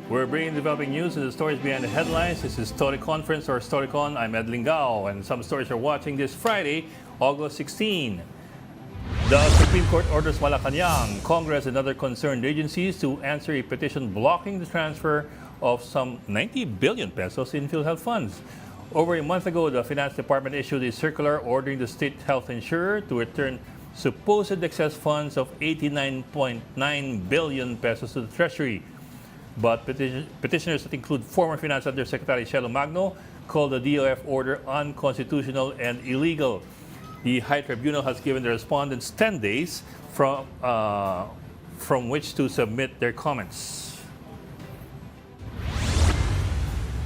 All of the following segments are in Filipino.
We're bringing developing news and the stories behind the headlines. This is Story Conference or Storycon. I'm Lingao, and some stories are watching this Friday, August 16. The Supreme Court orders Malacanang, Congress, and other concerned agencies to answer a petition blocking the transfer of some 90 billion pesos in PhilHealth funds. Over a month ago, the Finance Department issued a circular ordering the state health insurer to return supposed excess funds of 89.9 billion pesos to the Treasury. But petitioners that include former Finance Undersecretary Shelo Magno called the DOF order unconstitutional and illegal. The High Tribunal has given the respondents 10 days from which to submit their comments.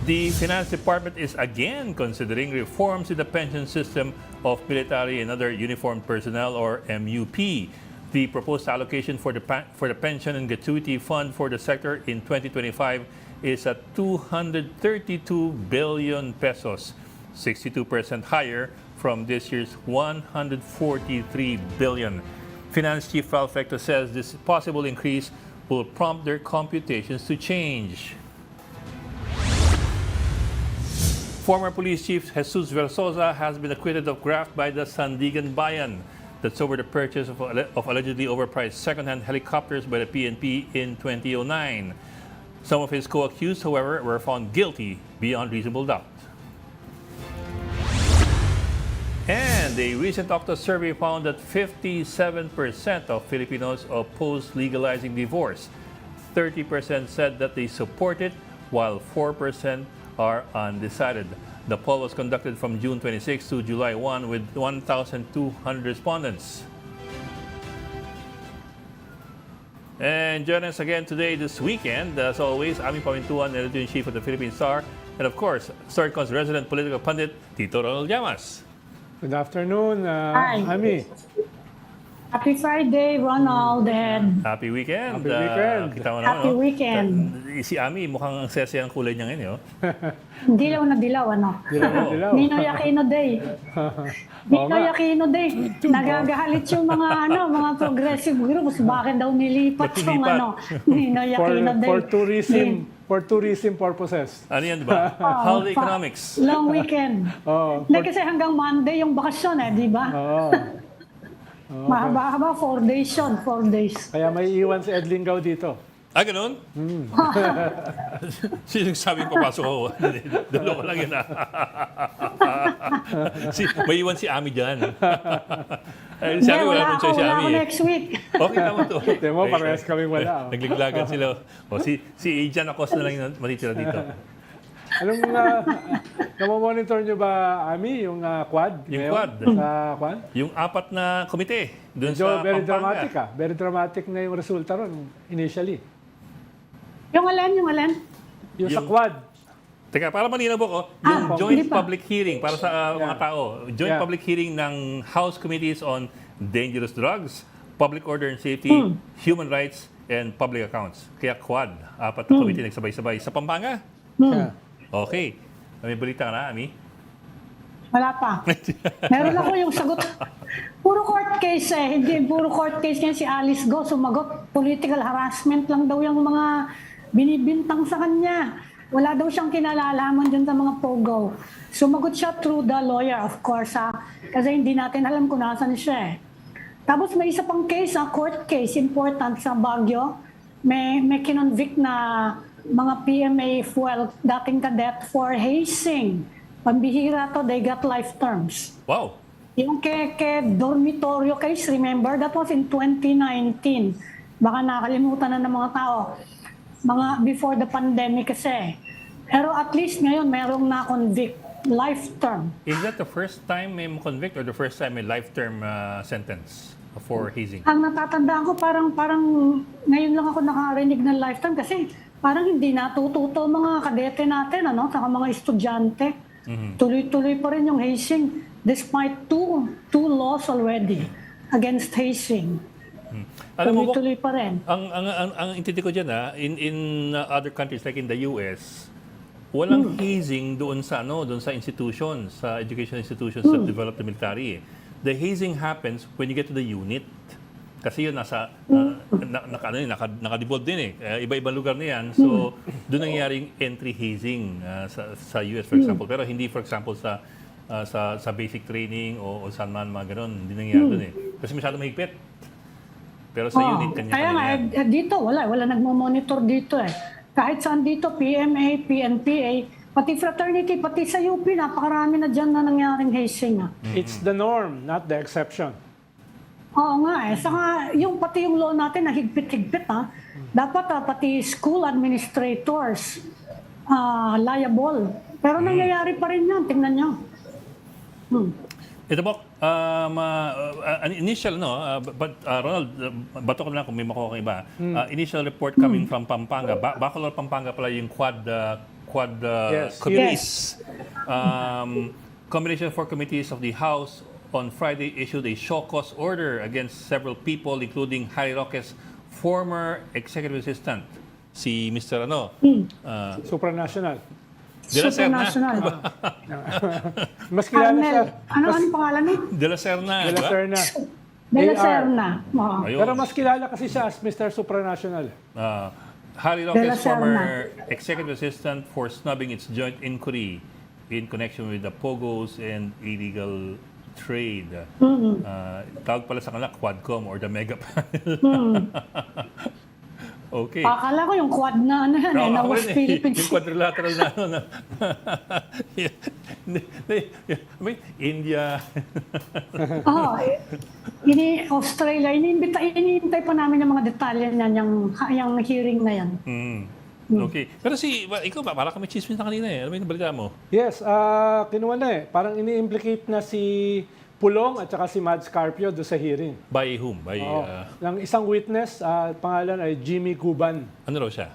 The Finance Department is again considering reforms in the pension system of military and other uniformed personnel, or MUP. The proposed allocation for the pension and gratuity fund for the sector in 2025 is at 232 billion pesos, 62% higher from this year's 143 billion. Finance Chief Ralph Recto says this possible increase will prompt their computations to change. Former Police Chief Jesus Versosa has been acquitted of graft by the Sandigan Bayan. That's over the purchase of allegedly overpriced second-hand helicopters by the PNP in 2009. Some of his co-accused, however, were found guilty beyond reasonable doubt. And a recent OCTA survey found that 57% of Filipinos oppose legalizing divorce. 30% said that they support it, while 4% are undecided. The poll was conducted from June 26 to July 1 with 1,200 respondents. And join us again today, this weekend, as always, Pamintuan, editor-in-chief of the Philippine Star, and of course, Storycon's resident political pundit, Tito Ronald Llamas. Good afternoon, Hi. Ami. Happy Friday, Ronald, and Happy weekend. Happy weekend. Kita mo happy naman, no? weekend. Si Ami, mukhang sexy ang kulay niya ngayon. Dilaw na dilaw, ano? Dilaw. Ninoy Aquino Day. Ninoy Aquino Day. Nagagalit yung mga progressive groups. Bakit daw nilipat yung Ninoy Aquino Day? For tourism purposes. Ano yan, di ba? Holiday economics. Long weekend. Hindi kasi hanggang Monday yung bakasyon, di ba? Mahaba-haba, 4 days yun, 4 days. Kaya may iwan si Lingao dito. Ah, ganun? Sino sabing papasok ako? Dalawa lang yun. May iwan si Ami dyan. Si Ami, wala akong choice si Ami. Wala ako next week. Okay, tama to. Tingnan mo, parehas kaming wala. Nagliglagan sila. Si Ajan Acosta na lang yung matitira dito. Anong, namomonitor nyo ba, Ami, yung quad? Yung ngayon? quad. Sa quad? Yung 4 na komite doon Medyo sa very Pampanga. dramatic Very dramatic na yung resulta ron initially. Yung alin? Yung sa quad. Teka, para malinaw ko, yung joint hindi pa. public hearing para sa mga tao. Joint public hearing ng House Committees on Dangerous Drugs, Public Order and Safety, Human Rights, and Public Accounts. Kaya quad, 4 na committee nagsabay-sabay. Sa Pampanga? Yeah. Okay. May balita ka na, Ami? Wala pa. Meron ako yung sagot. Puro court case Hindi puro court case yan si Alice Go. Sumagot, political harassment lang daw yung mga binibintang sa kanya. Wala daw siyang kinalalaman dyan sa mga pogo. Sumagot siya through the lawyer, of course. Kasi hindi natin alam kung nasan siya. Tapos may isa pang case, court case, important sa Baguio. May kinonvict na mga PMA fuel, dating cadet for hazing. Pambihira to, they got life terms. Wow. Yung kay dormitorio case, remember, that was in 2019. Baka nakalimutan na ng mga tao. Mga before the pandemic kasi. Pero at least ngayon, merong na-convict. Life term. Is that the first time may convict or the first time may life-term sentence for hazing? Ang natatandaan ko, parang ngayon lang ako nakarinig ng lifetime kasi parang hindi natututo mga kadete natin, saka mga estudyante. Tuloy-tuloy pa rin yung hazing despite two laws already against hazing. Alam mo, Tuloy-tuloy pa rin. ang intindi ko dyan, in other countries like in the US, walang hazing doon sa institutions, sa education institutions that develop the military. The hazing happens when you get to the unit. Kasi yun nasa nakadibol din iba-ibang lugar na yan. So doon nangyayari yung entry hazing sa US for example. Pero hindi for example sa basic training o saan man mga ganun. Hindi nangyayari doon Kasi masyado mahigpit. Pero sa unit kanya Kaya nga, dito wala nagmo-monitor dito Kahit saan dito, PMA, PNPA, pati fraternity, pati sa UP, napakarami na dyan na nangyaring hazing. It's the norm, not the exception. Oo nga Saka pati yung law natin na higpit-higpit Dapat pati school administrators liable. Pero nangyayari pa rin yan, tingnan nyo. Ito po, initial, but Ronald, bato ko na lang kung may makuha iba. Initial report coming from Pampanga. Bacolor, Pampanga pala yung quad committees. Combination of 4 committees of the House on Friday issued a show cause order against several people, including Harry Roque's former executive assistant, si Mr. Supranational. De la Serna. Mas kilala siya. Ano pangalan mo? De la Serna. De la Serna. De la Serna. Ayun. Pero mas kilala kasi siya as Mr. Supranational. Harry Roque's former executive assistant for snubbing its joint inquiry in connection with the POGOs and illegal trade. Tawag pala sa kanila Quadcom or the Mega Panel. Okay. Akala ko yung quad na na West Philippines. Yung quadrilateral na India. Australia. Iniintay pa namin yung mga detalye niyan, yung hearing na yan. Okay. Pero ikaw ba, para kami chismis na kanina Ano ba yung balita mo? Yes, kinuha na Parang ini-implicate na si Pulong at saka si Mads Carpio do sa hearing. By whom? Ng isang witness, pangalan ay Jimmy Cuban. Ano raw siya?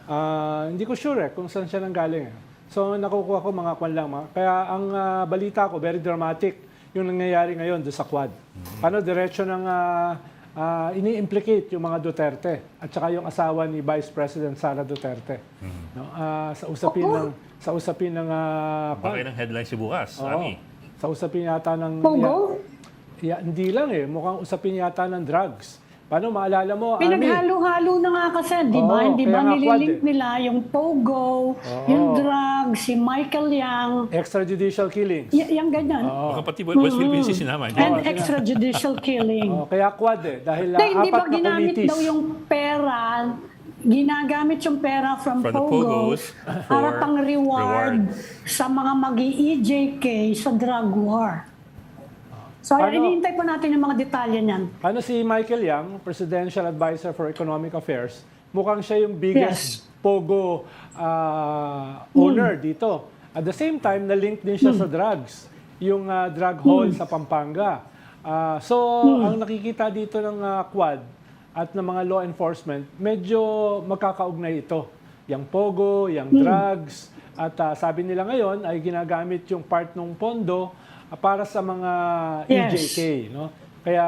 Hindi ko sure kung saan siya nanggaling. So nakukuha ko mga kwan lang. Kaya ang balita ko, very dramatic yung nangyayari ngayon do sa Quad. Paano diretso ng ini-implicate yung mga Duterte at saka yung asawa ni Vice President Sara Duterte. Sa usapin ng Baka ng headline si bukas, Ami. Sa usapin yata ng Pogo? Hindi lang mukhang usapin yata ng drugs. Paano maalala mo, Pinaghalo-halo na nga kasi, di ba? Hindi ba nililink nila yung Pogo, yung drugs, si Michael Yang. Extrajudicial killings. Yung ganyan. Baka pati West Philippines sinama. And extrajudicial killing. Kaya quad dahil Hindi ba apat na ginamit committees. daw yung pera, ginagamit yung pera from From the Pogos Pogos para for pang reward sa mga mag-EJK sa drug war. So, iniintay pa natin yung mga detalye niyan. Si Michael Yang, Presidential Advisor for Economic Affairs, mukhang siya yung biggest Pogo owner dito. At the same time, na-link din siya sa drugs. Yung drug hall sa Pampanga. Ang nakikita dito ng Quad at ng mga law enforcement, medyo magkakaugnay ito. Yung Pogo, yung drugs, at sabi nila ngayon ay ginagamit yung part ng pondo para sa mga EJK. Kaya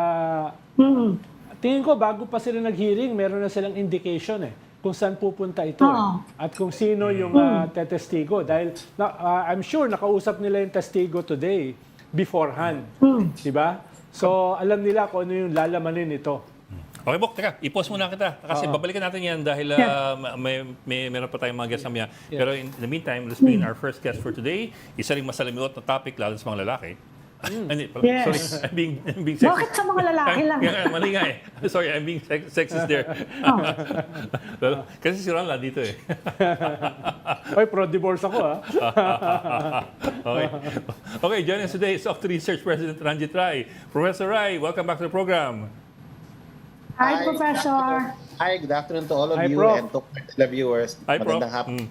tingin ko bago pa sila nag-hearing, meron na silang indication kung saan pupunta ito at kung sino yung tetestigo. Dahil I'm sure nakausap nila yung testigo today beforehand. Diba? So alam nila kung ano yung lalamanin ito. Okay, Bok, teka, i-pause muna kita. Kasi babalikan natin yan dahil meron pa tayong mga guests mamaya. Pero in the meantime, let's bring in our first guest for today. Isa ring masalamiot na topic, lalo sa mga lalaki. Sorry, I'm being sexist. Bakit sa mga lalaki lang? Mali nga Sorry, I'm being sexist there. Kasi si Ronald dito Oy, pro-divorce ako Okay, joining us today is OCTA Research President Ranjit Rai. Professor Rai, welcome back to the program. Hi, Professor. Hi, good afternoon to all of you Prof. and to the viewers. Hi, Prof. Magandang hapon.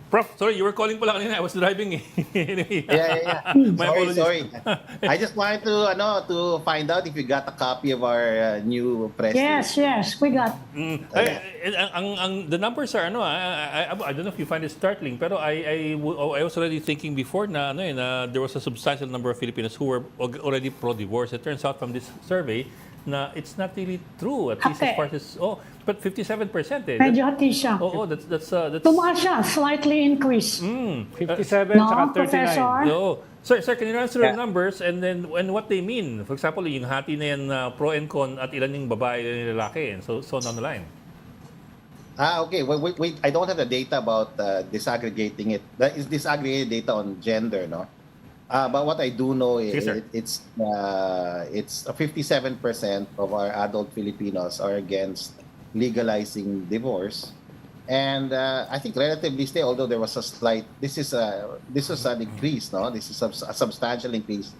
Prof, sorry, you were calling pala kanina. I was driving Anyway, Yeah. My apologies. Sorry. I just wanted to find out if you got a copy of our new press release. Yes, we got. The numbers are I don't know if you find it startling, pero I was already thinking before na there was a substantial number of Filipinos who were already pro-divorce. It turns out from this survey na it's not really true, at least as Hati. far as, but 57% eh. Medyo hati siya. That's Tumaas siya, slightly increase. 57 No, tsaka 39. Professor? Sir, can you run through the numbers and then and what they mean? For example, yung hati na yan, pro and con, at ilan yung babae, ilan yung lalaki, and so on the line. Okay. Wait, I don't have the data about disaggregating it. That is disaggregated data on gender, no? But what I do know is Sige, sir. it's 57% of our adult Filipinos are against legalizing divorce, and I think relatively stay. Although there was a slight, this was an increase, no? This is a substantial increase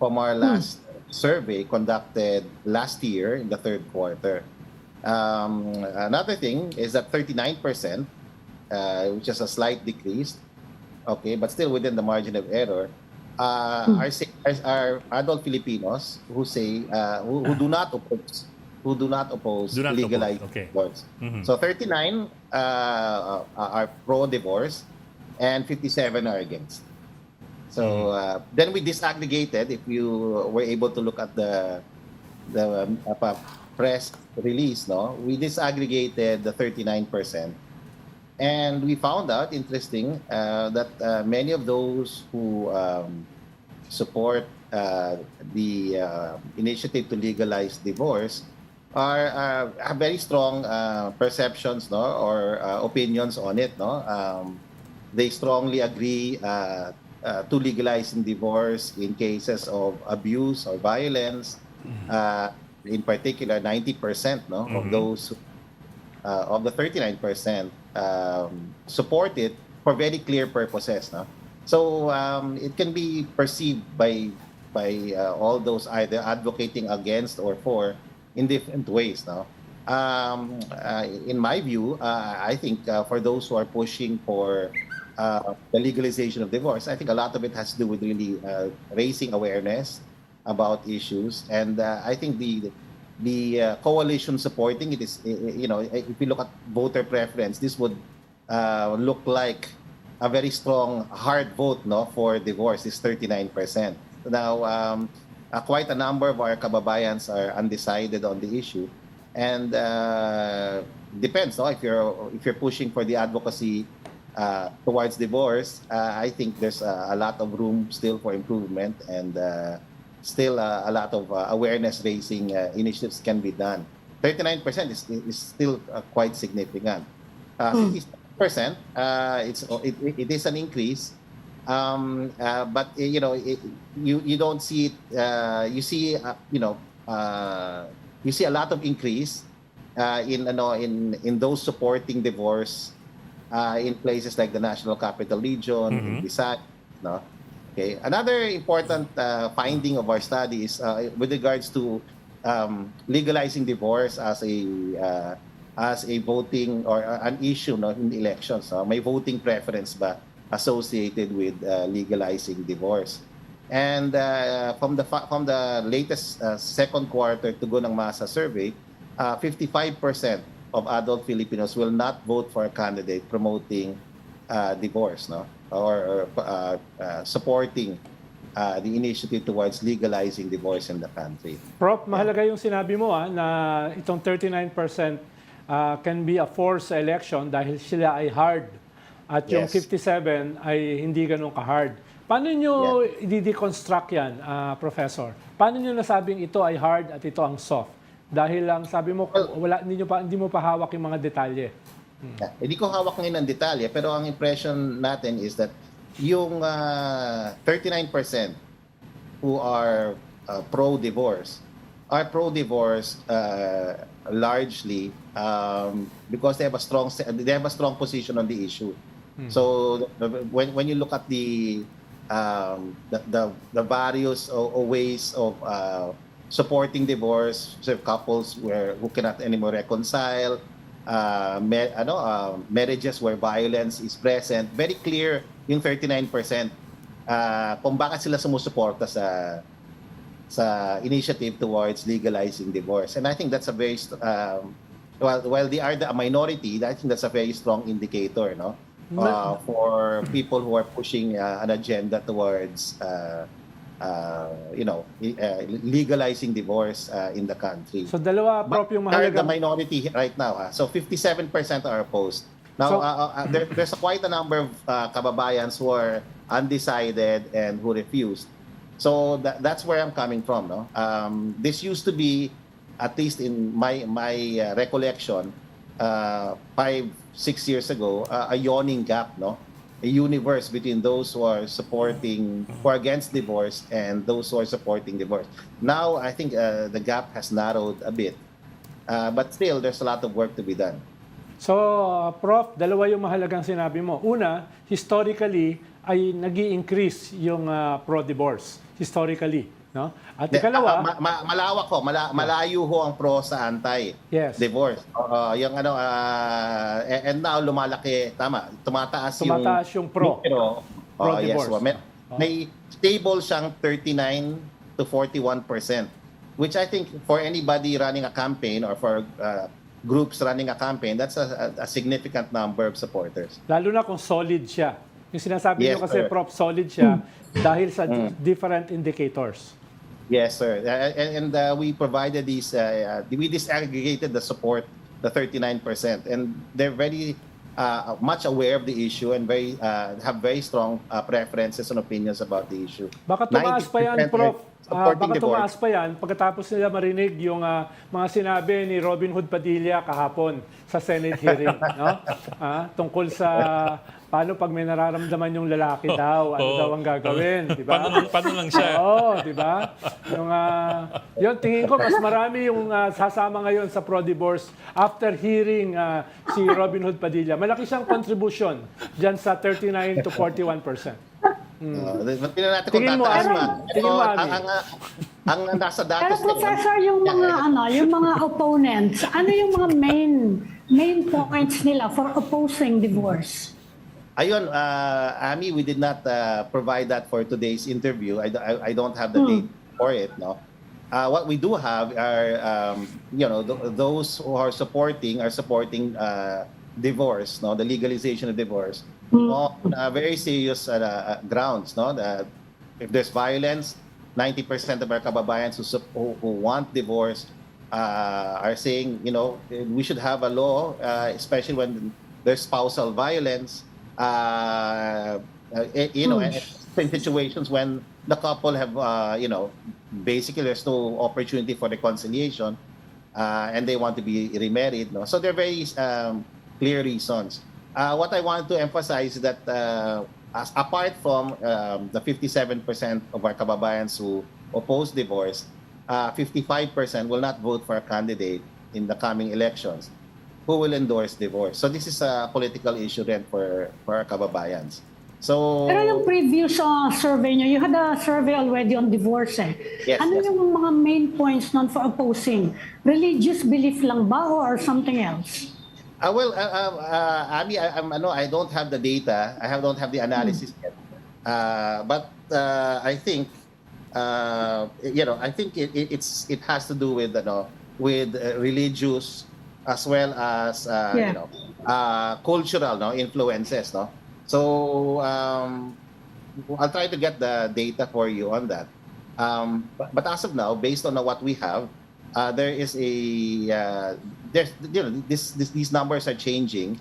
from our last survey conducted last year in the third quarter. Another thing is that 39%, which is a slight decrease, okay, but still within the margin of error, are adult Filipinos who say who do not oppose Do not legalized oppose, okay. divorce. So 39 are pro divorce, and 57 are against. So then we disaggregated. If you were able to look at the press release, no, we disaggregated the 39%. And we found out, interesting, that many of those who support the initiative to legalize divorce have very strong perceptions, no, or opinions on it. No, they strongly agree to legalizing divorce in cases of abuse or violence. In particular, 90%, no, of those of the 39%. Support it for very clear purposes, no? So it can be perceived by all those either advocating against or for in different ways, no? In my view, I think for those who are pushing for the legalization of divorce, I think a lot of it has to do with really raising awareness about issues, and I think the coalition supporting it is, if you look at voter preference, this would look like a very strong hard vote, no, for divorce is 39%. Now, quite a number of our kababayans are undecided on the issue, and depends, no, if you're pushing for the advocacy towards divorce, I think there's a lot of room still for improvement, and still a lot of awareness-raising initiatives can be done. 39% is still quite significant. 50%, it is an increase, but you don't see it. You see you see a lot of increase in those supporting divorce in places like the National Capital Region, in Visayas, no. Okay. Another important finding of our study is with regards to legalizing divorce as a voting or an issue, no, in elections. May voting preference ba associated with legalizing divorce? And from the latest second quarter Tugon ng Masa survey, 55% of adult Filipinos will not vote for a candidate promoting divorce, no, or supporting the initiative towards legalizing divorce in the country. Prof, mahalaga yung sinabi mo na itong 39% can be a forced election dahil sila ay hard at yung Yes. 57 ay hindi ganun ka-hard. Paano nyo i-deconstruct yan, Professor? Paano nyo nasabing ito ay hard at ito ang soft? Dahil lang sabi mo, hindi mo pa hawak yung mga detalye. Hindi ko hawak ngayon ang detalye, pero ang impression natin is that yung 39% who are pro-divorce are pro-divorce largely because they have a strong position on the issue. So when you look at the various ways of supporting divorce, so couples who cannot anymore reconcile, marriages where violence is present, very clear yung 39% kung bakit sila sumusuporta sa initiative towards legalizing divorce. And I think that's a very while they are the minority, I think that's a very strong indicator, no, for people who are pushing an agenda towards legalizing divorce in the country. So dalawa, Prof, yung But the mahalagang... minority right now. So 57% are opposed. Now, there's quite a number of kababayans who are undecided and who refused. So that's where I'm coming from. No, this used to be, at least in my recollection, 5-6 years ago, a yawning gap, no, a universe between those who are against divorce and those who are supporting divorce. Now, I think the gap has narrowed a bit, but still, there's a lot of work to be done. So, Prof, dalawa yung mahalagang sinabi mo. Una, historically, ay nag-i-increase yung pro-divorce. Historically. No? At ikalawa... malawak ho, malayo ho ang pro sa anti-divorce. Yes. And now, lumalaki, tumataas yung pro. Pro-divorce. Yes, may stable siyang 39 to 41%, which I think for anybody running a campaign or for groups running a campaign, that's a significant number of supporters. Lalo na kung solid siya. Yung sinasabi Yes, nyo kasi, sir. Prof, solid siya dahil sa different indicators. Yes, sir. And we provided these, we disaggregated the support, the 39%, and they're very much aware of the issue and have very strong preferences and opinions about the issue. Baka tumaas pa yan, 90% Prof. supporting Baka divorce. tumaas pa yan pagkatapos nila marinig yung mga sinabi ni Robin Hood Padilla kahapon sa Senate hearing. No? Tungkol sa paano pag may nararamdaman yung lalaki daw, ano daw ang gagawin, di ba? Paano lang siya? Oo, di ba? Yung tingin ko, mas marami yung sasama ngayon sa pro-divorce after hearing si Robin Hood Padilla. Malaki siyang contribution dyan sa 39 to 41%. Tingnan natin kung Tingin mo, tataas Ami. pa. Tingin mo, Ami. Ang nasa Pero datos Professor, yung mga opponents, ano yung mga main points nila for opposing divorce? Ayun, Ami, we did not provide that for today's interview. I don't have the date for it. No, what we do have are those who are supporting divorce. No, the legalization of divorce on very serious grounds. No, that if there's violence, 90% of our kababayans who want divorce are saying, we should have a law, especially when there's spousal violence. In situations when the couple have, basically there's no opportunity for reconciliation, and they want to be remarried. No? So they're very clear reasons. What I wanted to emphasize is that apart from the 57% of our kababayans who oppose divorce, 55% will not vote for a candidate in the coming elections who will endorse divorce. So this is a political issue then for our kababayans. So, Pero yung previous survey nyo, you had a survey already on divorce eh. Yes, Ano yes. yung mga main points nun for opposing? Religious belief lang ba or something else? Abby, I don't have the data. I don't have the analysis yet. But I think, I think it has to do with religious as well as cultural influences. No, so I'll try to get the data for you on that. But as of now, based on what we have, there is these numbers are changing,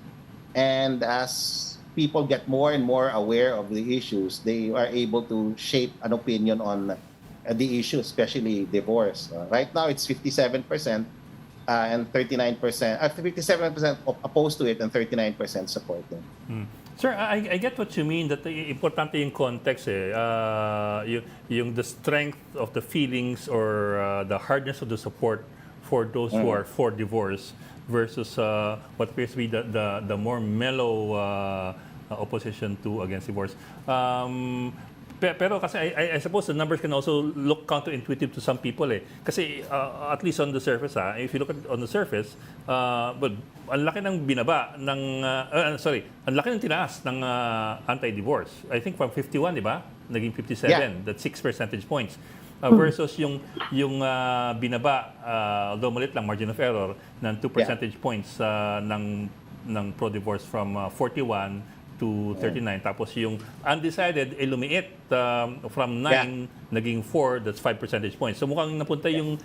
and as people get more and more aware of the issues, they are able to shape an opinion on the issue, especially divorce. Right now, it's 57%. And 39%, 57% opposed to it and 39% supporting. Sir, I get what you mean, that importante yung context yung the strength of the feelings or the hardness of the support for those who are for divorce versus what appears to be the more mellow opposition to against divorce. Pero kasi I suppose the numbers can also look counterintuitive to some people eh. Kasi at least on the surface if you look at on the surface, well, ang laki ng binaba ng ang laki ng tinaas ng anti-divorce. I think from 51, di ba? Naging 57, that's 6 percentage points. Versus yung binaba, although malit lang, margin of error, ng 2 percentage points ng pro-divorce from 41 to to 39. Tapos yung undecided, lumiit from 9 naging 4, that's 5 percentage points. So mukhang napunta yung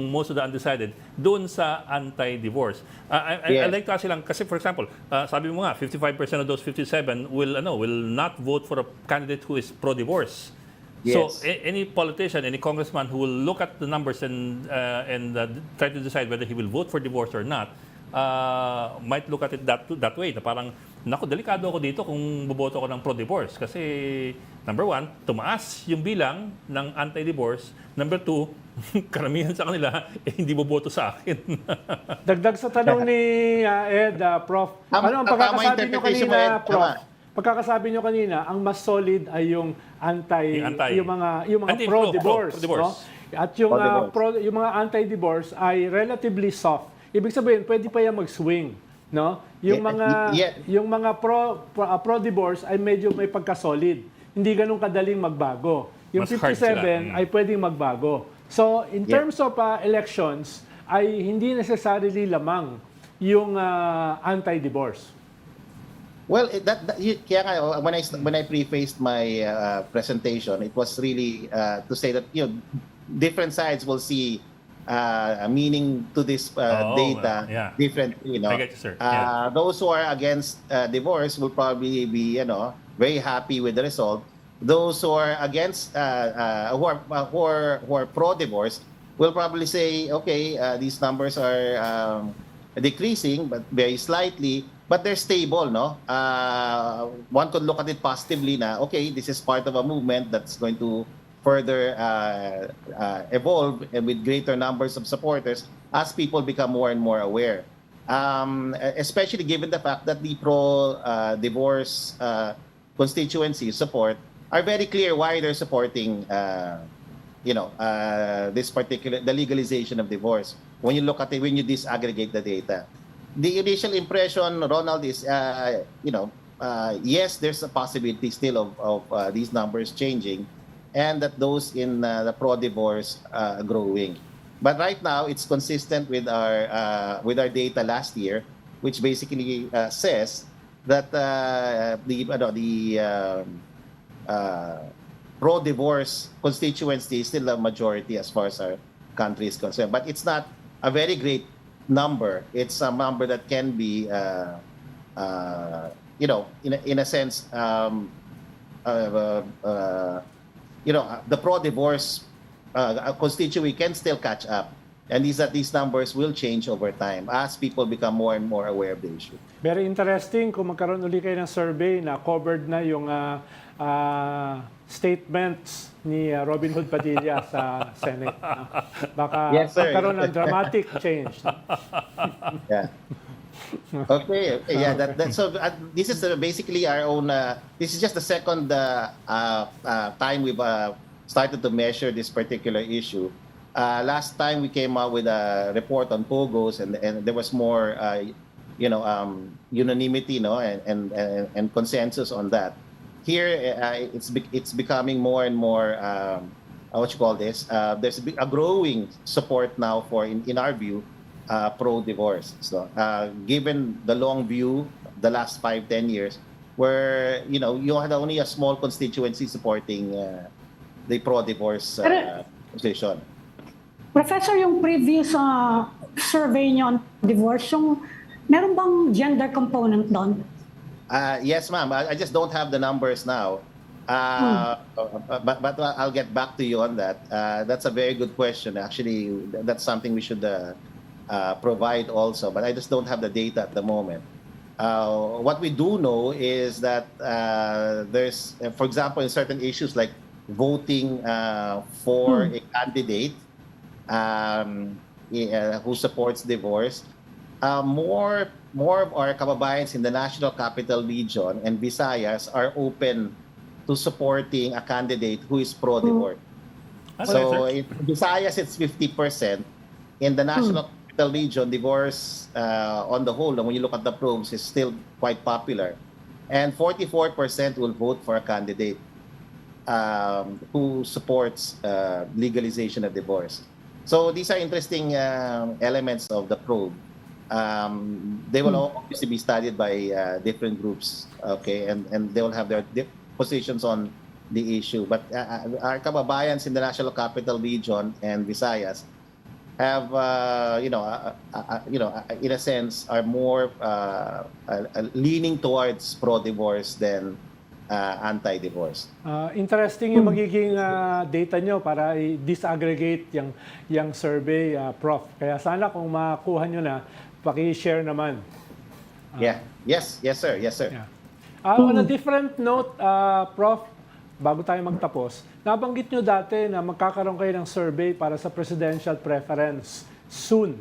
most of the undecided doon sa anti-divorce. I like to ask lang, kasi for example, sabi mo nga, 55% of those 57 will not vote for a candidate who is pro-divorce. So Yes. any politician, any congressman who will look at the numbers and try to decide whether he will vote for divorce or not, might look at it that way. Na parang, naku, delikado ako dito kung boboto ako ng pro-divorce. Kasi, number one, tumaas yung bilang ng anti-divorce. Number two, karamihan sa kanila, hindi boboto sa akin. Dagdag sa tanong ni Ed, Prof. Ano ang pagkakasabi nyo kanina, Prof? Pagkakasabi nyo kanina, ang mas solid ay yung yung mga pro-divorce, no? At yung yung mga anti-divorce ay relatively soft. Ibig sabihin, pwede pa yan mag-swing, no? Yung mga pro-divorce ay medyo may pagka-solid. Hindi ganun kadaling magbago. Yung Mas hard 57 ay pwedeng magbago. So, in terms of elections, ay hindi necessarily lamang yung anti-divorce. Well, kaya nga, when I prefaced my presentation, it was really to say that different sides will see meaning to this data differently. I get you, sir. Those who are against divorce will probably be very happy with the result. Those who are against who are pro-divorce will probably say, okay, these numbers are decreasing, but very slightly. But they're stable, no? One could look at it positively na, okay, this is part of a movement that's going to further evolve and with greater numbers of supporters as people become more and more aware. Especially given the fact that the pro-divorce constituency support are very clear why they're supporting the legalization of divorce. When you look at it, when you disaggregate the data. The initial impression, Ronald, is yes, there's a possibility still of these numbers changing, and that those in the pro-divorce growing. But right now, it's consistent with our data last year, which basically says that the pro-divorce constituency is still a majority as far as our country is concerned. But it's not a very great number. It's a number that can be, in a sense, the pro-divorce constituency can still catch up, and these numbers will change over time as people become more and more aware of the issue. Very interesting kung magkaroon uli kayo ng survey na covered na yung statements ni Robin Hood Padilla sa Senate. Baka magkaroon ng dramatic change. Yeah. Okay. Yeah. So this is basically our own. This is just the second time we've started to measure this particular issue. Last time we came out with a report on POGOs, and there was more, unanimity, and consensus on that. Here, it's becoming more and more, there's a growing support now for, in our view, pro-divorce. So, given the long view, the last 5-10 years, where, you had only a small constituency supporting the pro-divorce position. Professor, yung previous survey nyo on divorce, meron bang gender component doon? Yes, ma'am. I just don't have the numbers now. But I'll get back to you on that. That's a very good question. Actually, that's something we should provide also. But I just don't have the data at the moment. What we do know is that there's, for example, in certain issues like voting for a candidate who supports divorce, more of our kababayans in the National Capital Region and Visayas are open to supporting a candidate who is pro-divorce. So in Visayas, it's 50%. In the National Capital Region, divorce on the whole, when you look at the probes, is still quite popular. And 44% will vote for a candidate who supports legalization of divorce. So these are interesting elements of the probe. they will obviously be studied by different groups, okay, and they will have their positions on the issue. But our kababayans in the National Capital Region and Visayas have, in a sense, are more leaning towards pro-divorce than anti-divorce. Interesting yung magiging data nyo para i-disaggregate yung survey, Prof. Kaya sana kung makuha nyo na, paki-share naman. Yes, sir. Yeah. On a different note, Prof, bago tayo magtapos, nabanggit nyo dati na magkakaroon kayo ng survey para sa presidential preference soon.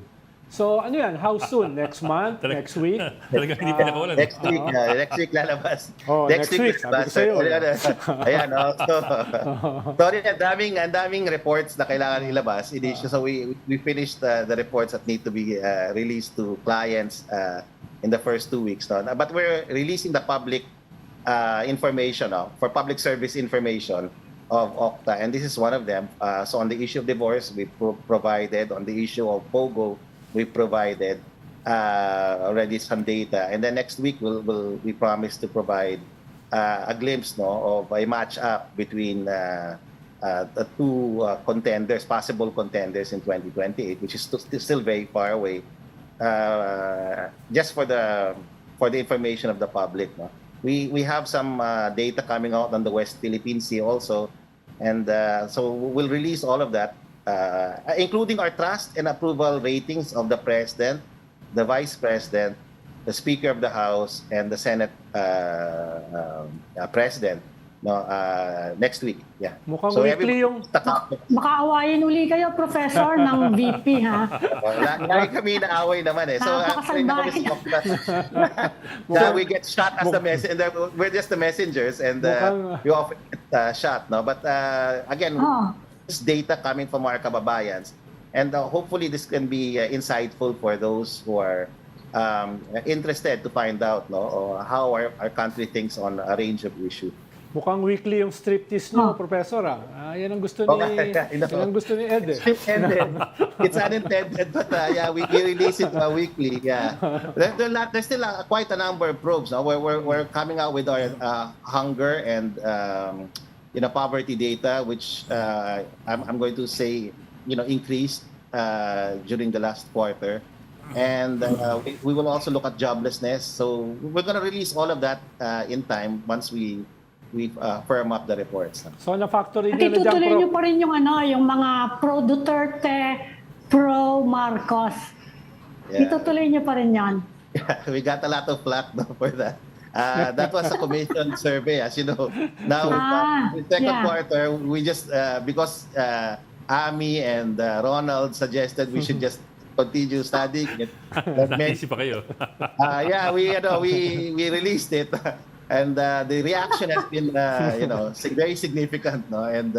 So, ano yan? How soon? Next month? Next week? Talagang hindi pinakawalan. Next week lalabas. Next week sabi ko sa'yo. Ayan, sorry, ang daming reports na kailangan ilabas. So we finished the reports that need to be released to clients in the first 2 weeks. No? But we're releasing the public information for public service information of OCTA, and this is one of them. So on the issue of divorce, we provided. On the issue of POGO, we provided already some data, and then next week we promise to provide a glimpse of a match up between the two possible contenders in 2028, which is still very far away. Just for the information of the public, no? We have some data coming out on the West Philippine Sea also, and so we'll release all of that. Including our trust and approval ratings of the President, the Vice President, the Speaker of the House, and the Senate President next week. Yeah. Mukhang so weekly yung... Makaawayin uli kayo, Professor, ng VP, ha? Lagi kami naaway naman eh. So, we get shot as the messenger. We're just the messengers, and we often get shot. No? But again... data coming from our kababayans, and hopefully this can be insightful for those who are interested to find out how our country thinks on a range of issues. Mukhang weekly yung striptease nyo, Professor. Yan ang gusto ni Ed. It's unintended, but we release it weekly. Yeah, there's still quite a number of probes. We're coming out with our hunger and poverty data, which I'm going to say, increased during the last quarter. And we will also look at joblessness. So we're going to release all of that in time once we firm up the reports. So na-factory nyo na dyan, itutuloy nyo pa rin yung mga pro-Duterte, pro-Marcos. Yeah. Itutuloy nyo pa rin yan. Yeah, we got a lot of flack for that. That was a commission survey, as you know. Now, in the second quarter, we just, because Ami and Ronald suggested we should just continue studying it. Naisip pa kayo. We released it. And the reaction has been, very significant, no? And,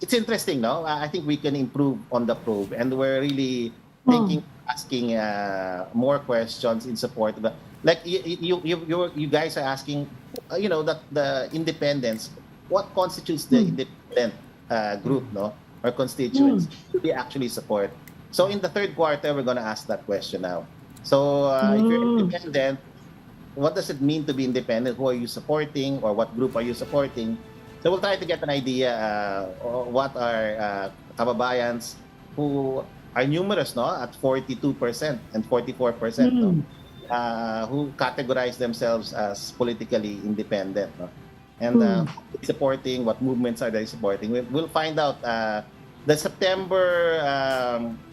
it's interesting, no? I think we can improve on the probe. And we're really asking more questions in support of the, like you guys are asking, that the independence, what constitutes the independent group, no, or constituents we actually support. So in the third quarter, we're going to ask that question now. So if you're independent, what does it mean to be independent? Who are you supporting, or what group are you supporting? So we'll try to get an idea what are kababayans who are numerous, no, at 42% and 44%, no, who categorize themselves as politically independent, no, and supporting, what movements are they supporting. We'll find out. The September,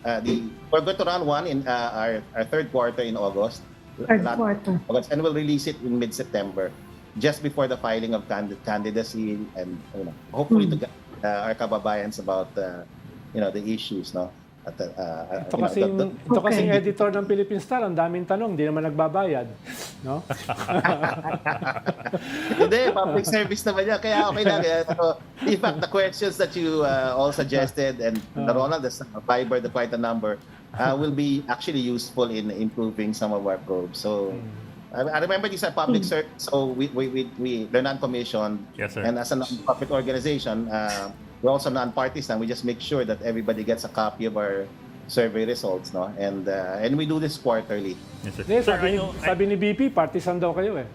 we're going to run one in our third quarter in August. August, and we'll release it in mid-September, just before the filing of candidacy, and hopefully to get our kababayans about the issues, no. Ito kasing editor ng Philippine Star, ang daming tanong, di naman nagbabayad, no? Hindi, public service naman yan, kaya okay lang. In fact, the questions that you all suggested, and Ronald has fibered quite a number, will be actually useful in improving some of our probes. So, I remember these are public service, so they're non-commissioned. Yes, sir. And as a non-profit organization, we're also non-partisan. We just make sure that everybody gets a copy of our survey results, no? And we do this quarterly. Yes, sir. Hindi, Sir, sabi ni BP, partisan daw kayo eh.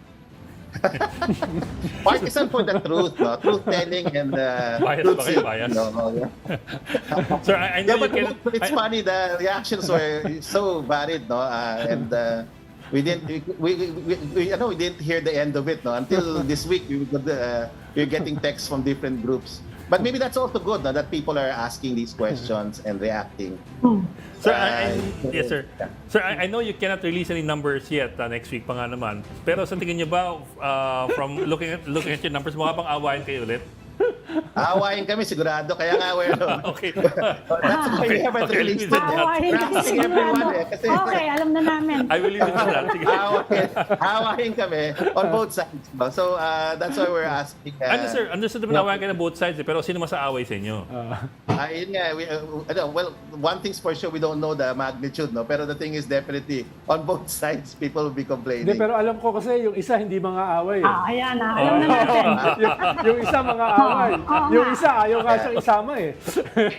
Partisan for the truth, no? Truth telling and Bias truth ba kayo? seeking, Bias? no? Yeah. sir, I know Yeah, you but can. it's funny. The reactions were so varied, no? And we didn't we didn't hear the end of it, no? Until this week, we're getting texts from different groups. But maybe that's also good, no? That people are asking these questions and reacting. Sir, yes, sir. Sir, I know you cannot release any numbers yet next week pa nga naman. Pero sa tingin niyo ba, from looking at your numbers, mukha pang awayan kayo ulit? Aawayin kami sigurado, kaya nga we're Okay. that's why we haven't Okay, released it leave it yet. at Aawahin We're kasi asking sigurado. everyone kasi Okay, alam na namin. I will leave it to that. Sige. aawahin kami on both sides. No? So that's why we're asking. Sir, understood naman awayan kayo na both sides, pero sino mas aaway sa inyo? Yun nga, well, one thing's for sure, we don't know the magnitude, no? Pero the thing is definitely, on both sides, people will be complaining. Hindi, pero alam ko kasi yung isa hindi mga away eh. Ayan alam na natin. yung isa mga away. Oo Yung nga. isa ayaw nga siyang isama eh.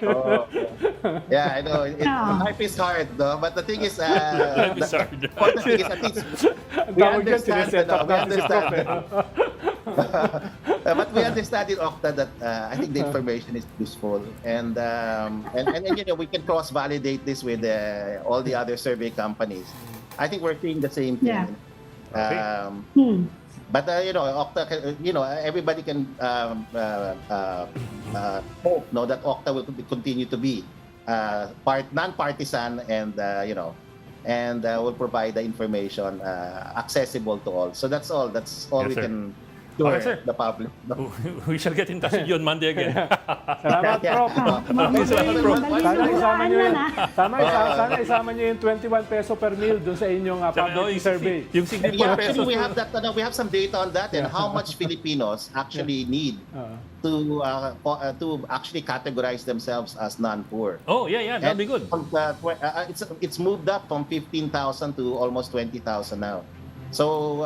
Oh. Yeah, I know. Life is hard, no? But the thing is, Life is hard. the important thing is at least Ang we tawag dyan, understand, sineset up we natin si Prof. understand. But we understand in OCTA that I think the information is useful, and you know, we can cross-validate this with all the other survey companies. I think we're seeing the same thing. Yeah. But you know, OCTA, you know, everybody can hope, no, that OCTA will continue to be non-partisan and you know, and will provide the information accessible to all. So that's all. That's all Yes, we sir. can do Okay, sir. the public. We shall get in touch with you on Monday again. Salamat, Prof. Salamat, Prof. Sana isama niyo yun. Sana Sana isama niyo yung 21 peso per meal doon sa inyong public survey. Yung 64 Yeah, pesos. actually, we have that. We have some data on that and how much Filipinos actually need to actually categorize themselves as non-poor. Oh, yeah, that'd be good. It's moved up from 15,000 to almost 20,000 now. So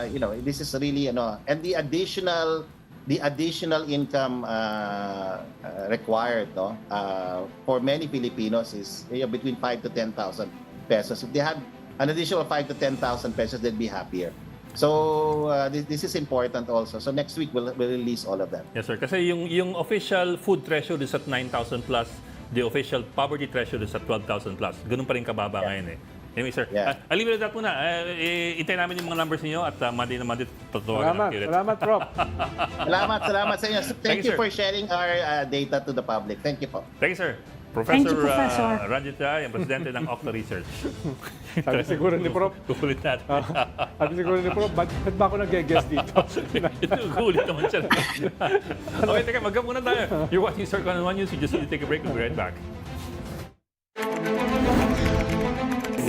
you know, this is really, you know, and the additional income required, no, for many Filipinos is between 5 to 10,000 pesos. If they had an additional 5 to 10,000 pesos, they'd be happier. So this is important also. So next week we'll release all of that. Yes, sir. Kasi yung official food threshold is at 9,000 plus. The official poverty threshold is at 12,000 plus. Ganun pa rin kababa ngayon eh. Anyway, sir, Yeah. I'll leave it at that muna. Intay namin yung mga numbers niyo at Monday na Monday, tatawagan namin ulit. Salamat, Prof. Salamat sa inyo. Thank Thank you, you sir. for sharing our data to the public. Thank you po. Thank you, sir. Thank you, Professor Professor. Ranjit, yung presidente ng OCTA Research. Sabi siguro ni Prof. Kukulit natin. Sabi siguro ni Prof, ba't ba ako nag-guest dito? Kukulit naman siya. Okay, teka, magka muna tayo. You're watching Storycon on One News. You just need to take a break. We'll be right back.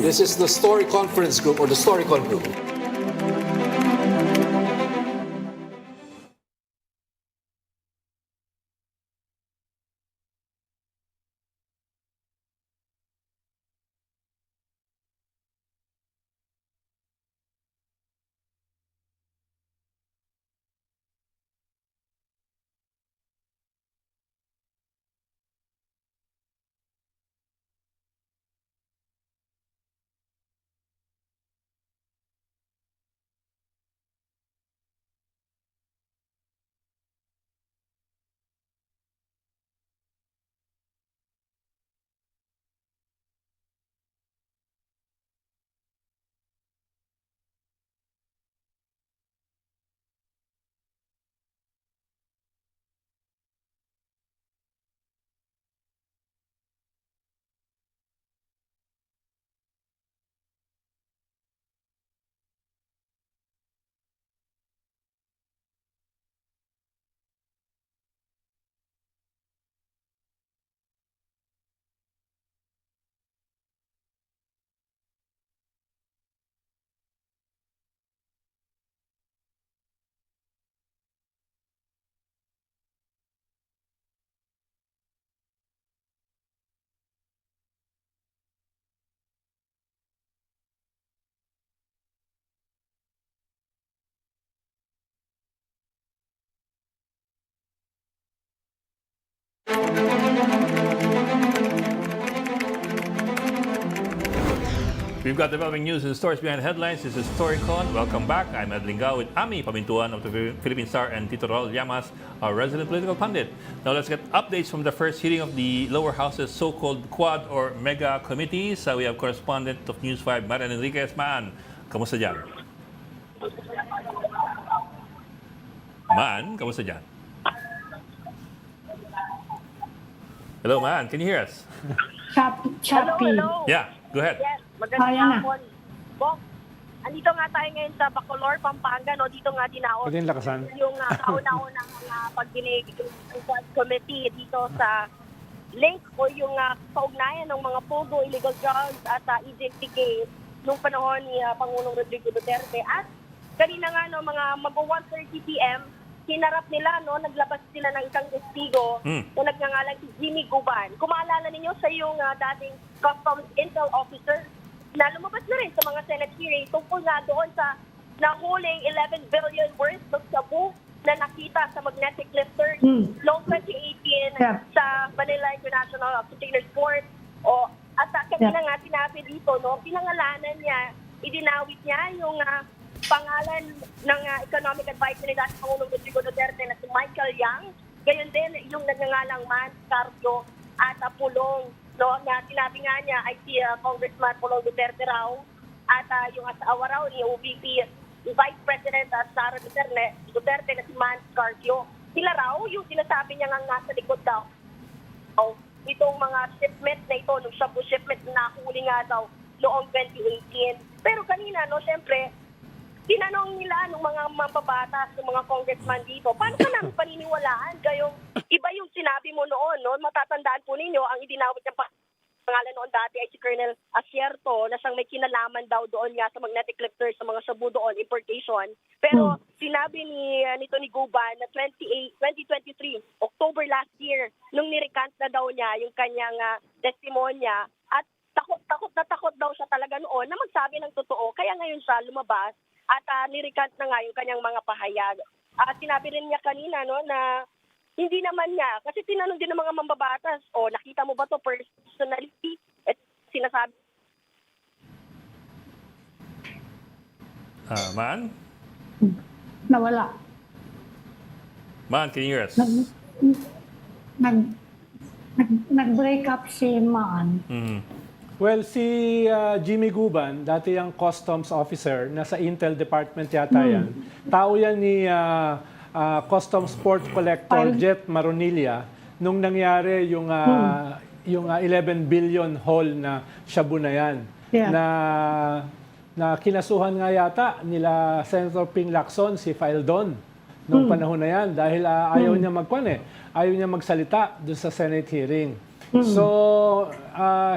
This is the Story Conference Group or the Storycon Group. We've got developing news and stories behind the headlines. This is Storycon. Welcome back. I'm Lingao with Pamintuan of the Philippine Star and Tito Ronald Llamas, our resident political pundit. Now let's get updates from the first hearing of the lower house's so-called quad or mega committees. We have correspondent of News 5, Marian Enriquez. Maan, kamusta dyan? Maan, kamusta dyan? Hello, Maan. Can you hear us? Choppy. Hello. Yeah, go ahead. Yes, magandang Ayan na. hapon. Bok, andito nga tayo ngayon sa Bacolor, Pampanga, no? Dito nga dinaos Pwede yung lakasan. yung kauna-unang pagdinig ng committee dito sa link o yung kaugnayan ng mga pogo, illegal drugs at EJP case nung panahon ni Pangulong Rodrigo Duterte. At kanina nga, no, mga mag-1:30 p.m., hinarap nila, no, naglabas sila ng isang testigo na nagngangalan si Jimmy Guban. Kung maalala ninyo sa yung dating Customs Intel Officer na lumabas na rin sa mga Senate hearing tungkol nga doon sa nahuling 11 billion worth of sabu na nakita sa magnetic lifter noong 2018 sa Manila International Container Port. At kanina nga sinabi dito, no, pinangalanan niya, idinawit niya yung pangalan ng economic advisor ni dating Pangulong Rodrigo Duterte na si Michael Yang. Gayon din yung nagngangalang Man, Cardo at Pulong. No, na sinabi nga niya ay si Congressman Pulong Duterte raw at yung asawa raw ni OVP Vice President Sara Duterte na si Man Cardio. Sila raw yung sinasabi niya nga nasa likod daw. Itong mga shipment na ito, nung shabu shipment na nakahuli nga daw noong 2018. Pero kanina, no, syempre, tinanong nila ng mga mambabatas, ng mga congressman dito, paano ka namin paniniwalaan? Kayong iba yung sinabi mo noon, no? Matatandaan po ninyo, ang idinawit niyang pangalan noon dati ay si Colonel Asierto na siyang may kinalaman daw doon nga sa magnetic lifter sa mga sabu doon, importation. Pero sinabi nito ni Guban na 2023, October last year, nung nirecant na daw niya yung kanyang testimonya at takot daw siya talaga noon na magsabi ng totoo. Kaya ngayon siya lumabas at nirecant na nga yung kanyang mga pahayag. Sinabi rin niya kanina, no, na hindi naman niya, kasi tinanong din ng mga mambabatas, nakita mo ba to personally? At sinasabi. Man? Nawala. Man, can you hear us? Nag-break up si Maan. Well, si Jimmy Guban, dati yung customs officer, nasa Intel Department yata yan. Tao yan ni Customs Port Collector Jet Maronilla nung nangyari yung 11 billion haul na shabu na yan. Yeah. Na kinasuhan nga yata nila Senator Ping Lacson, si Faildon, nung panahon na yan dahil ayaw niya ayaw niya magsalita doon sa Senate hearing. So,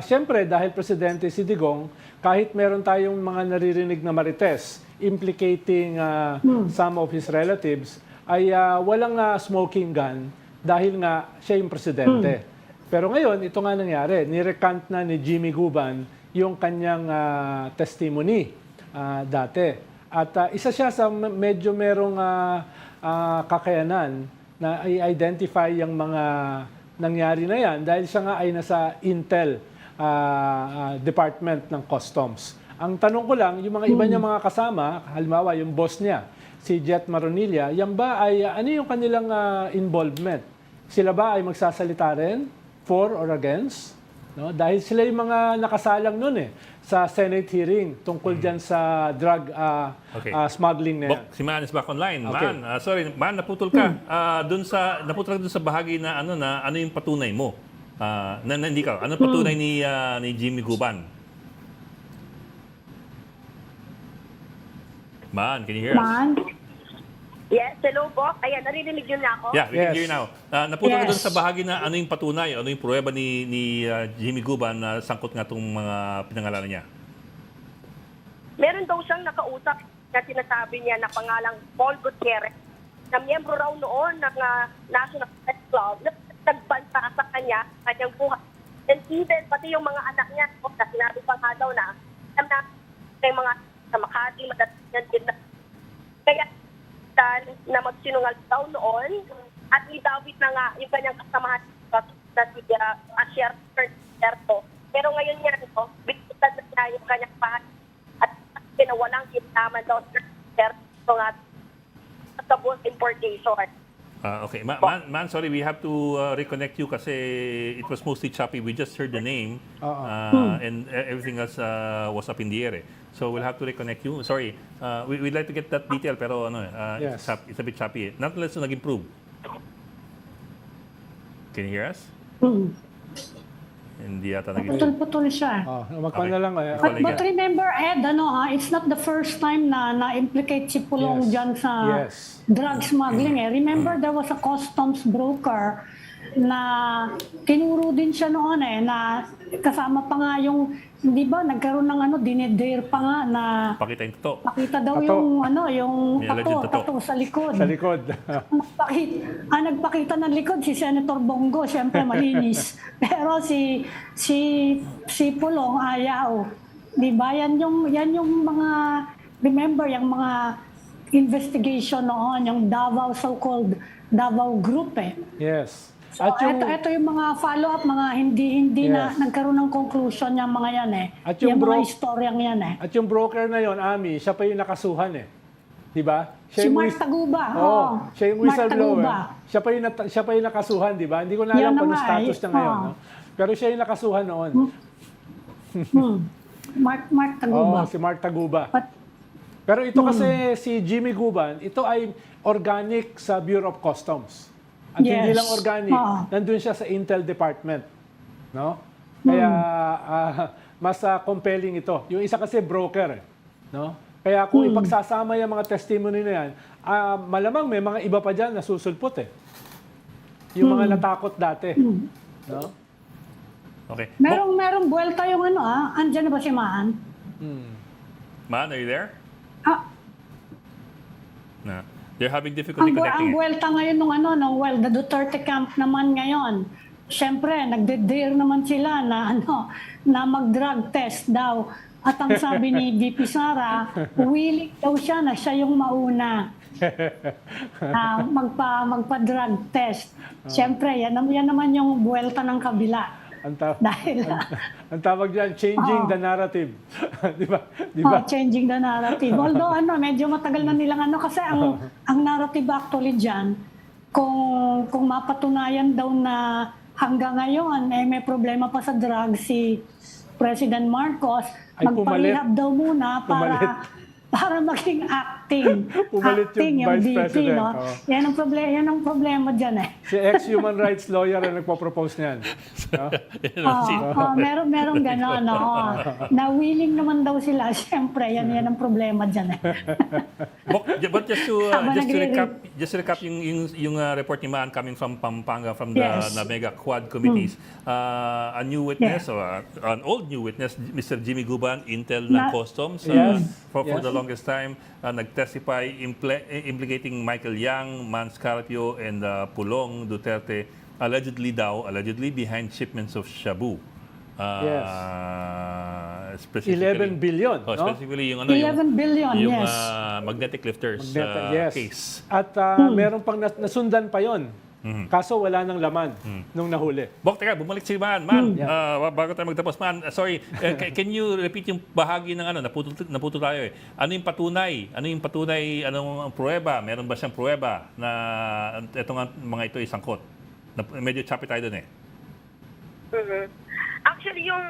siyempre, dahil presidente si Digong, kahit meron tayong mga naririnig na marites implicating some of his relatives, ay walang smoking gun dahil nga siya yung presidente. Pero ngayon, ito nga nangyari. Nirecant na ni Jimmy Guban yung kanyang testimony dati. At isa siya sa medyo merong kakayanan na i-identify yung mga nangyari na yan dahil siya nga ay nasa Intel Department ng Customs. Ang tanong ko lang, yung mga iba niya mga kasama, halimbawa yung boss niya, si Jet Maronilla, yan ba ay ano yung kanilang involvement? Sila ba ay magsasalita rin for or against? No? Dahil sila yung mga nakasalang nun sa Senate hearing tungkol dyan sa drug smuggling na yan. Si Man is back online. Okay. Man, sorry, Man, naputol ka. Naputol ka dun sa bahagi na ano yung patunay mo. Hindi ka. Ano patunay ni Jimmy Guban? Man, can you hear us? Maan? Yes, hello, Bok. Ayan, naririnig yun na ako? Yeah, we can hear you now. Naputol ka dun Yes. sa bahagi na ano yung patunay, ano yung pruweba ni Jimmy Guban na sangkot nga itong mga pinangalanan niya. Meron daw siyang nakausap na sinasabi niya na pangalang Paul Gutierrez, na miyembro raw noon ng National Press Club, na nagbanta sa kanyang buhay. And even pati yung mga anak niya, na sinabi pa nga daw na, alam na yung mga sa Makati, madatingan din na. Kaya, na magsinungal daw noon, at idawit na nga yung kanyang kasamahan na si Asher Pero ngayon yan, bigla pinalitan na niya yung kanyang bahay at pinawalang kinalaman daw sa tapos importation. Okay. Man, sorry, we have to reconnect you kasi it was mostly choppy. We just heard the name and everything else was up in the air. So we'll have to reconnect you. Sorry, we'd like to get that detail pero Yes. it's a bit choppy. Nonetheless, nag-improve. Can you hear us? Hindi yata nag-improve. Putol-putol siya. Magpan na lang. But remember, Ed, it's not the first time na na-implicate si Pulong Yes. dyan sa Yes. drug smuggling. Remember, there was a customs broker na tinuro din siya noon na kasama pa nga yung, di ba, nagkaroon ng dinedare pa nga na Pakita yung totoo. pakita daw Tato. yung May alleged tato. tato sa likod. Sa likod. Nagpakita ng likod si Senator Bongo, syempre malinis. Pero si Pulong ayaw. Di ba? Yan yung mga, remember, yung mga investigation noon, yung Davao, so-called Davao Group Yes. So, ito yung mga follow-up, mga hindi na Yes. nagkaroon ng conclusion yung mga yan At yung mga bro- istoryang yan At yung broker na yon, Ami, siya pa yung nakasuhan Di ba? Si yung Mark Taguba. Siya yung Mark whistleblower. Taguba. Siya pa yung nakasuhan, di ba? Hindi ko na Yan alam na kung nga status niya ngayon. Oo. No? Pero siya yung nakasuhan noon. Mark Taguba. Si Mark Taguba. But, Pero ito kasi si Jimmy Guban, ito ay organic sa Bureau of Customs. At hindi Yes. lang organic, Oo. nandun siya sa Intel Department. No? Kaya mas compelling ito. Yung isa kasi broker. No? Kaya kung ipagsasama yung mga testimony na yan, malamang may mga iba pa dyan na susulpot Yung mga natakot dati. No? Okay. merong buwelta yung andyan na ba si Maan? Man, are you there? No. They're having difficulty Ang connecting. buwelta ngayon the Duterte camp naman ngayon. Siyempre, nagde-dare naman sila na mag-drug test daw. At ang sabi ni VP Sara, willing daw siya na siya yung mauna magpa-drug test. Siyempre, yan naman yung buwelta ng kabila. Dahil Ang tawag diyan, changing the narrative. Di ba? Di ba? changing the narrative. Although medyo matagal na nilang kasi ang narrative actually diyan kung mapatunayan daw na hanggang ngayon may problema pa sa drugs si President Marcos, Ay, magpa-rehab daw muna para maging acting. Pumalit acting yung Vice VP, President, no? oo. Yan ang problema diyan Si ex-human rights lawyer ang nagpo-propose niyan. No? Merong gano'n, na willing naman daw sila. Siyempre, yan ang problema dyan. But just to recap yung report ni Man coming from Pampanga from the Yes. mega quad committees. A new witness or an old new witness, Mr. Jimmy Guban, Intel ng Customs, for the longest time, nag-testify implicating Michael Yang, Man Scarpio, and Pulong Duterte, allegedly behind shipments of shabu. Specifically, 11 billion, no? Specifically yung 11 billion, yung yes. magnetic lifters Yes. case. At meron pang nasundan pa yon. Kaso wala nang laman nung nahuli. Bok, teka, bumalik si Man. Bago tayo magtapos. Man, sorry, can you repeat yung bahagi ng naputo tayo Ano yung patunay? Anong pruweba? Meron ba siyang pruweba na itong mga ito ay sangkot? Medyo choppy tayo dun Actually, yung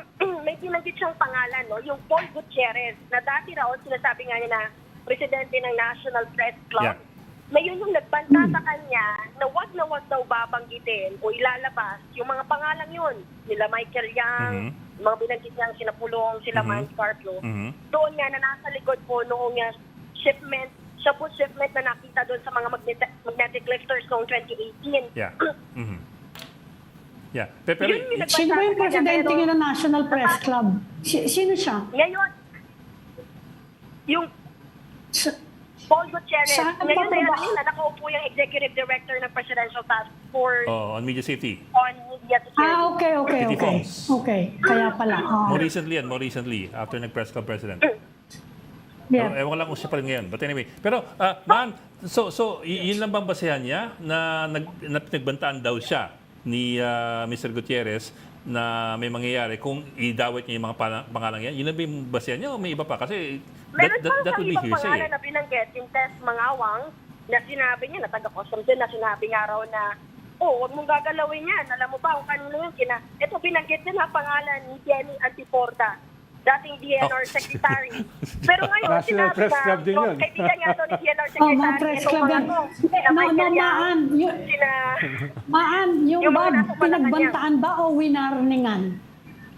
may binanggit siyang pangalan, yung Paul Gutierrez, na dati raw, sinasabi nga niya na presidente ng National Press Club. Yeah. Ngayon yung nagbanta sa kanya na wag daw babanggitin o ilalabas yung mga pangalan yun. Nila Michael Yang, yung mga binanggit niyang sinapulong, sila Man Scarpio. Doon nga na nasa likod po noong shipment na nakita doon sa mga magnetic lifters noong 2018. Yeah. Yeah. Pero, Yun yung nagbanta Sino ba yung sa kanya, presidente pero- ng National Press Club? Sino siya? Ngayon, yung Sa- Paul Gutierrez, Saan ang ngayon pababa? na nakaupo yung Executive Director ng Presidential Task Force on media safety. on Media Security. Okay. Petty Fonds. Okay, kaya pala. More recently, after nag-press club president. Yeah. Ewan ko lang kung siya pa rin ngayon. But anyway. Pero, Man, yun lang bang basehan niya na nagbantaan daw siya ni Mr. Gutierrez na may mangyayari kung idawit niya yung mga pangalan yan? Yun na ba yung basehan niya o may iba pa? Kasi Meron that pa would be ibang hearsay. pangalan na binanggit, yung Tess Mangawang, na sinabi niya, na taga-customs din, na sinabi nga raw na, huwag mong gagalawin yan. Alam mo ba kung kanino yun? Ito, binanggit din ang pangalan ni Jenny Antiporta, dating DNR Secretary. Pero ngayon, National sinabi Press Club din yun. kaibigan nga daw ni DNR Oh, Secretary, mga press itong club mga yan. to, sina No, Michael Yang, Maan. sina... Yung Yung ba, mga nasa Malacanang. pinagbantaan ba o winarningan?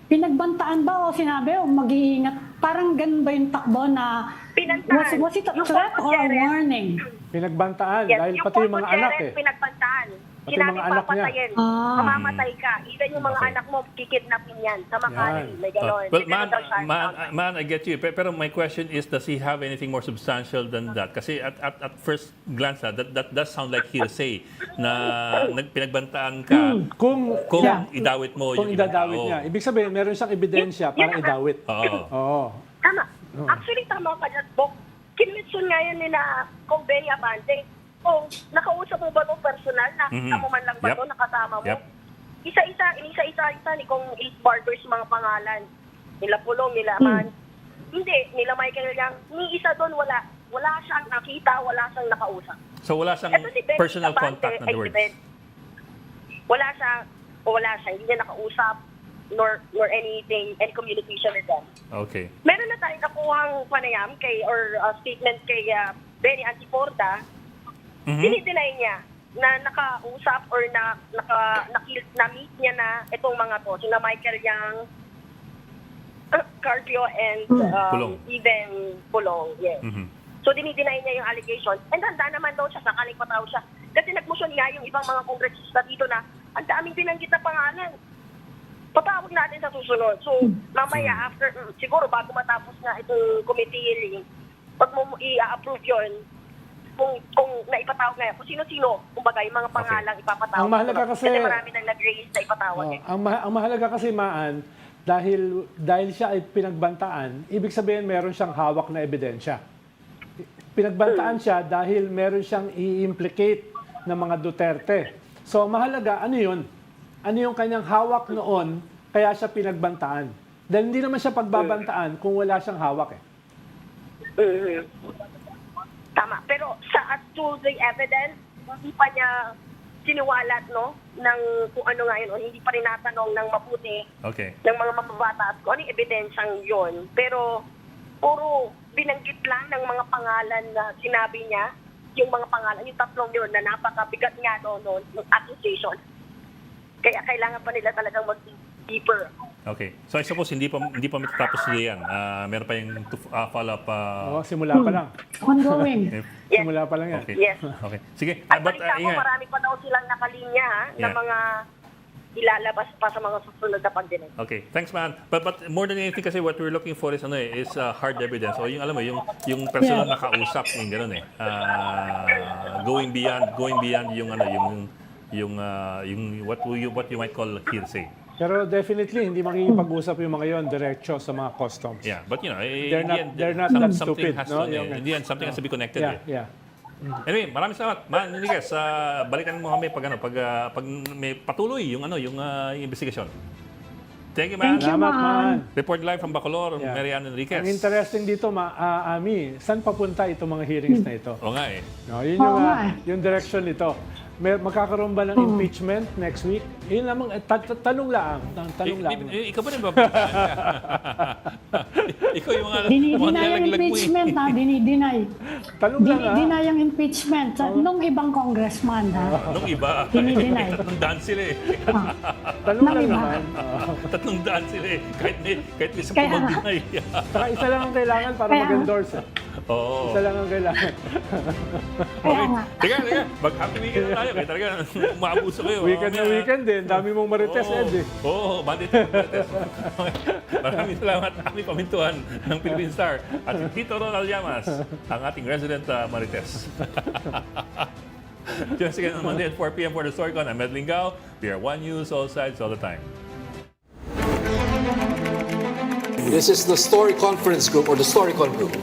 Pinagbantaan ba o sinabi o mag-iingat? Parang ganun ba yung takbo na Pinantahan. was it a Yung threat Paul or a Gutierrez, warning? Pinagbantaan Yes, dahil yung pati Paul yung mga anak Gutierrez, pinagbantaan. Pati Sinabi mga anak niya. papatayin. Ah. Mamamatay ka. Even yung mga Okay. anak mo, kikidnapin yan. Sa Makati. Yan. May gano'n. Well, May gano'n daw siya. man, I get you. Pero my question is, does he have anything more substantial than that? Kasi at first glance, that does sound like hearsay na pinagbantaan ka Kung idawit mo kung ibang idadawit tao. niya. Ibig sabihin, meron siyang ebidensya para idawit. Oo. Oo. Tama. Actually, tama ka dyan, Bok. Kinwitsun nga yan nila kung Benny Abante. Nakausap mo ba ito personal? Nakita mo man lang ba Yep. ito? Nakasama mo? Yep. Isa-isa ni kung Ace Barbers mga pangalan. Nila Pulong, nila Man. Hindi, nila Michael Yang. Ni isa doon wala. Wala siyang nakita, wala siyang nakausap. So wala siyang Ito si Benny personal Abante, contact, in other words. Wala siya. Hindi niya nakausap nor any communication with them. Okay. Meron na tayong nakuhang panayam statement kay Benny Antiporta. Dinideny niya na nakausap or na-meet niya na itong mga to. Sina Michael Yang, Carpio, and Pulong. even Pulong. Yes. So dinideny niya yung allegation. And handa naman daw siya, sakaling pataw siya. Kasi nagmotion nga yung ibang mga kongresista dito na ang daming binanggit na pangalan. Patawag natin sa susunod. So, mamaya, after, siguro bago matapos na itong committee hearing, pag mo i-approve yun, kung naipatawag na yan, kung sino-sino, kumbaga, yung mga pangalang ipapatawag. Ang mahalaga kasi marami nang nag-raise na ipatawag. ang mahalaga kasi, Maan, dahil siya ay pinagbantaan, ibig sabihin meron siyang hawak na ebidensya. Pinagbantaan siya dahil meron siyang i-implicate ng mga Duterte. So, mahalaga, ano yun? Ano yung kanyang hawak noon, kaya siya pinagbantaan. Dahil hindi naman siya pagbabantaan kung wala siyang hawak eh. Tama. Pero as to the evidence, hindi pa niya siniwalat, no? Ng kung ano nga yun, o hindi pa rin natanong ng mabuti Okay. ng mga mababata at kung ano yung ebidensyang yun. Pero puro binanggit lang ng mga pangalan na sinabi niya, yung mga pangalan, yung tatlong yun na napakabigat nga noon, yung accusation. Kaya kailangan pa nila talagang mag-deeper. Okay. So I suppose hindi pa matatapos nila yan. Meron pa yung follow-up. Simula pa lang. Ongoing. Yes. Simula pa lang yan. Okay. Yes. Okay. Sige. At But balita ko, ingat. marami pa daw silang nakalinya na Yeah. mga ilalabas pa sa mga susunod na pagdinig. Okay, thanks man. But more than anything kasi what we're looking for is hard evidence. O yung alam mo yung personal na kausap yung ganoon eh. Going beyond yung what you might call hearsay. Pero definitely, hindi makikipag-usap yung mga yon diretso sa mga customs. Yeah, but They're not that something stupid, has no? to, in the end, something has to be connected. Yeah. Anyway, maraming salamat. Man, Enriquez, balikan mo kami pag may patuloy yung investigasyon. Thank you, man. Thank you, Salamat, Man. Man. Report live from Bacolor, Yeah. Marian Enriquez. Ang interesting dito, Ami, saan papunta itong mga hearings na ito? O nga eh. No, yun Oo nga eh. yung direction nito. Magkakaroon ba ng impeachment next week? Yun lamang, tanong lang. Tanong lang. Ikaw ba rin ba? Ikaw yung mga Dinay ang nilalaglag mo eh. impeachment, ha? Dinay. Tanong lang, ha? Dinay ang impeachment. Nung ibang congressman, ha? Nung iba, Dinay. 300 sila eh. Tanong lang Nang iba. naman. 300 sila eh. Kahit may 10 Kaya nga. mag-deny. Saka isa lang ang kailangan para Kaya nga. mag-endorse. Oo. Isa lang ang kailangan. Kaya nga. Teka. Mag-happy weekend na tayo. Kaya talaga, maabuso kayo. Weekend na weekend din. Dami mong marites, Ed eh. Oo, Monday to Marites. Maraming salamat, Ami Pamintuan ng Philippine Star at si Tito Ronald Llamas, ang ating resident Marites. Join us again on Monday at 4 p.m. for the Storycon. I'm Lingao. We are One News, all sides, all the time. This is the Story Conference Group or the Storycon Group.